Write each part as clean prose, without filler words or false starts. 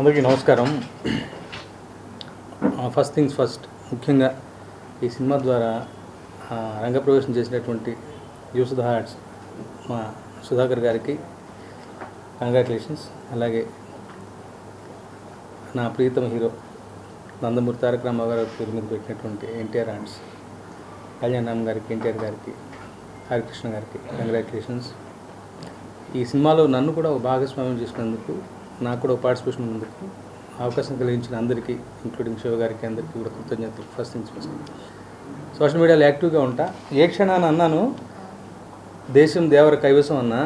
అందరికీ నమస్కారం. First things first, ముఖ్యంగా ఈ సినిమా ద్వారా రంగప్రవేశం చేసినటువంటి యూస్ ద హార్ట్స్ మా సుధాకర్ గారికి కంగ్రాచులేషన్స్. అలాగే నా ప్రీతమ హీరో నందమూరి తారక రామారావు గారి పేరు మీద పెట్టినటువంటి ఎన్టీఆర్ ఆర్ట్స్ కళ్యాణ్ రామ్ గారికి, ఎన్టీఆర్ గారికి, హరికృష్ణ గారికి కంగ్రాచులేషన్స్. ఈ సినిమాలో నన్ను కూడా ఒక భాగస్వామ్యం చేసినందుకు, నాకు కూడా పార్టిసిపేషన్ ఉన్నందుకు అవకాశం కలిగించిన అందరికీ, ఇంక్లూడింగ్ శివ గారికి, అందరికీ కూడా కృతజ్ఞతలు. First things first. సోషల్ మీడియాలో యాక్టివ్గా ఉంటా. ఏ క్షణాన్ని అన్నాను దేశం దేవర కైవసం అన్నా,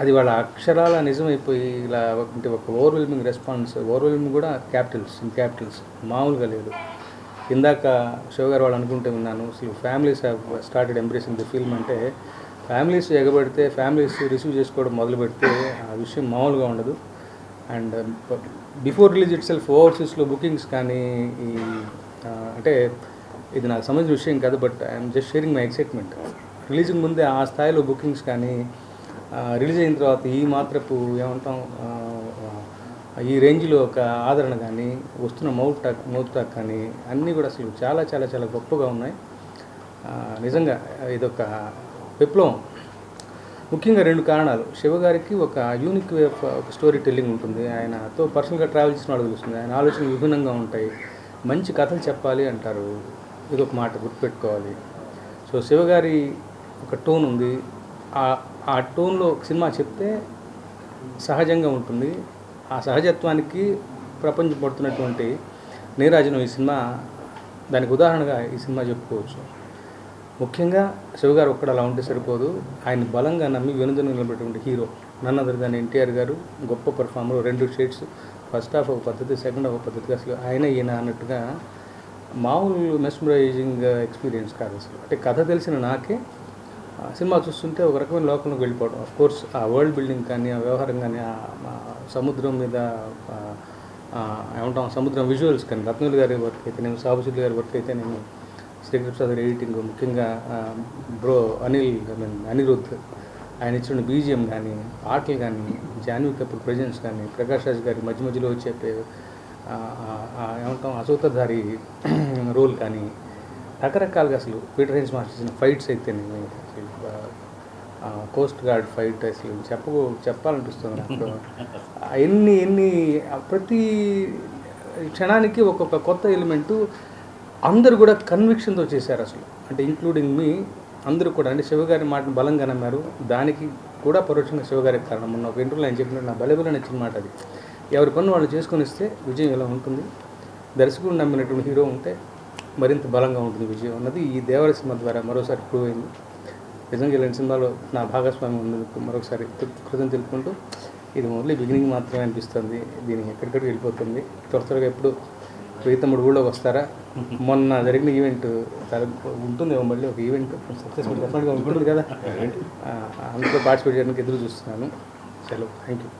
అది వాళ్ళ అక్షరాల నిజమైపోయి ఇలా ఒక ఓవర్వెల్మింగ్ రెస్పాన్స్. ఓవర్వెల్మింగ్ కూడా క్యాపిటల్స్ మామూలుగా లేదు. ఇందాక శివ గారు వాళ్ళు అనుకుంటే విన్నాను, అసలు families have started embracing the film అంటే, ఫ్యామిలీస్ ఎగబడితే, ఫ్యామిలీస్ రిసీవ్ చేసుకోవడం మొదలు పెడితే ఆ విషయం మామూలుగా ఉండదు. And before release itself ఓవర్సీస్లో బుకింగ్స్ కానీ, ఈ అంటే ఇది నాకు సంబంధించిన విషయం కాదు, but I'm just sharing my excitement. రిలీజ్కి ముందే ఆ స్థాయిలో బుకింగ్స్ కానీ, రిలీజ్ అయిన తర్వాత ఈ మాత్రపు ఏమంటాం, ఈ రేంజ్లో ఒక ఆదరణ కానీ, వస్తున్న మౌత్ టాక్ కానీ అన్నీ కూడా అసలు చాలా చాలా చాలా గొప్పగా ఉన్నాయి. నిజంగా ఇదొక విప్లవం. ముఖ్యంగా 2 కారణాలు. శివ గారికి ఒక యూనిక్ వే ఆఫ్ ఒక స్టోరీ టెల్లింగ్ ఉంటుంది. ఆయనతో పర్సనల్గా ట్రావెల్ చేసిన వాళ్ళు తెలుస్తుంది. ఆయన ఆలోచనలు విభిన్నంగా ఉంటాయి. మంచి కథలు చెప్పాలి అంటారు, ఇదొక మాట గుర్తుపెట్టుకోవాలి. సో శివ గారి ఒక టోన్ ఉంది. ఆ టోన్లో సినిమా చెప్తే సహజంగా ఉంటుంది. ఆ సహజత్వానికి ప్రపంచం పడుతున్నటువంటి నీరాజనం ఈ సినిమా దానికి ఉదాహరణగా ఈ సినిమా చెప్పుకోవచ్చు. ముఖ్యంగా శివగారు ఒక్కడ అలా ఉంటే సరిపోదు. ఆయన బలంగా నమ్మి వెనుదను నిలబెట్టినటువంటి hero none other than NTR garu. గొప్ప పర్ఫార్మర్. 2 షేడ్స్, ఫస్ట్ హాఫ్ ఒక పద్ధతి, సెకండ్ హాఫ్ ఒక పద్ధతిగా, అసలు ఆయన ఈయన అన్నట్టుగా మామూలు మెస్మరైజింగ్ ఎక్స్పీరియన్స్ కాదు అసలు. అంటే కథ తెలిసిన నాకే సినిమా చూస్తుంటే ఒక రకమైన లోకంలోకి వెళ్ళిపోవడం. ఆఫ్ కోర్స్ ఆ వరల్డ్ బిల్డింగ్ కానీ, ఆ వ్యవహారం కానీ, ఆ సముద్రం మీద ఏమంటాం సముద్రం విజువల్స్ కానీ, రత్నవేలు గారి వర్క్ అయితే నేను, సాబుసిద్ధి గారి వర్క్ అయితే నేను, శ్రీకృష్ణ ప్రసాద్ ఎడిటింగ్, ముఖ్యంగా అనిరుద్ధ్ ఆయన ఇచ్చిన బీజిఎం కానీ, ఆటలు కానీ, జాన్వీ కపూర్ ప్రజెన్స్ కానీ, ప్రకాష్ రాజ్ గారి మధ్య మధ్యలో చెప్పే ఏమంటాం అసూతధారి రోల్ కానీ, రకరకాలుగా అసలు పీటర్ హెన్స్ మాస్టర్ చేసిన ఫైట్స్ అయితే నేను కోస్ట్ గార్డ్ ఫైట్ అసలు చెప్పాలనిపిస్తుంది నాకు. ఎన్ని ప్రతి క్షణానికి ఒక్కొక్క కొత్త ఎలిమెంటు అందరూ కూడా కన్విక్షన్తో చేశారు అసలు. అంటే ఇంక్లూడింగ్ మీ అందరూ కూడా. అంటే శివగారి మాటను బలంగా నమ్మారు. దానికి కూడా పరోక్షంగా శివగారికి కారణం. మొన్న ఒక ఇంటర్వ్యూలో ఆయన చెప్పినట్టు నా బలబల నచ్చిన మాట అది. ఎవరి పన్ను వాళ్ళు చేసుకొని ఇస్తే విజయం ఇలా ఉంటుంది. దర్శకుడు నమ్మినటువంటి హీరో ఉంటే మరింత బలంగా ఉంటుంది విజయం అన్నది ఈ దేవర సినిమా ద్వారా మరోసారి ప్రూవ్ అయింది. నిజంగా ఇలాంటి సినిమాలో నా భాగస్వామ్యం ఉన్నందుకు మరొకసారి కృతజ్ఞతలు తెలుపుకుంటూ, ఇది ఓన్లీ బిగినింగ్ మాత్రమే అనిపిస్తుంది. దీనికి ఎక్కడికక్కడికి వెళ్ళిపోతుంది. త్వరగా ఎప్పుడు ప్రీతముడు ఊళ్ళోకి వస్తారా? మొన్న జరిగిన ఈవెంట్ ఉంటుంది, మళ్ళీ ఒక ఈవెంట్ సక్సెస్ఫుల్ డెఫినెట్గా ఉంటుంది కదా, అందులో పార్టిసిపేట్ చేయడానికి ఎదురు చూస్తున్నాను. సెలవు. Thank you.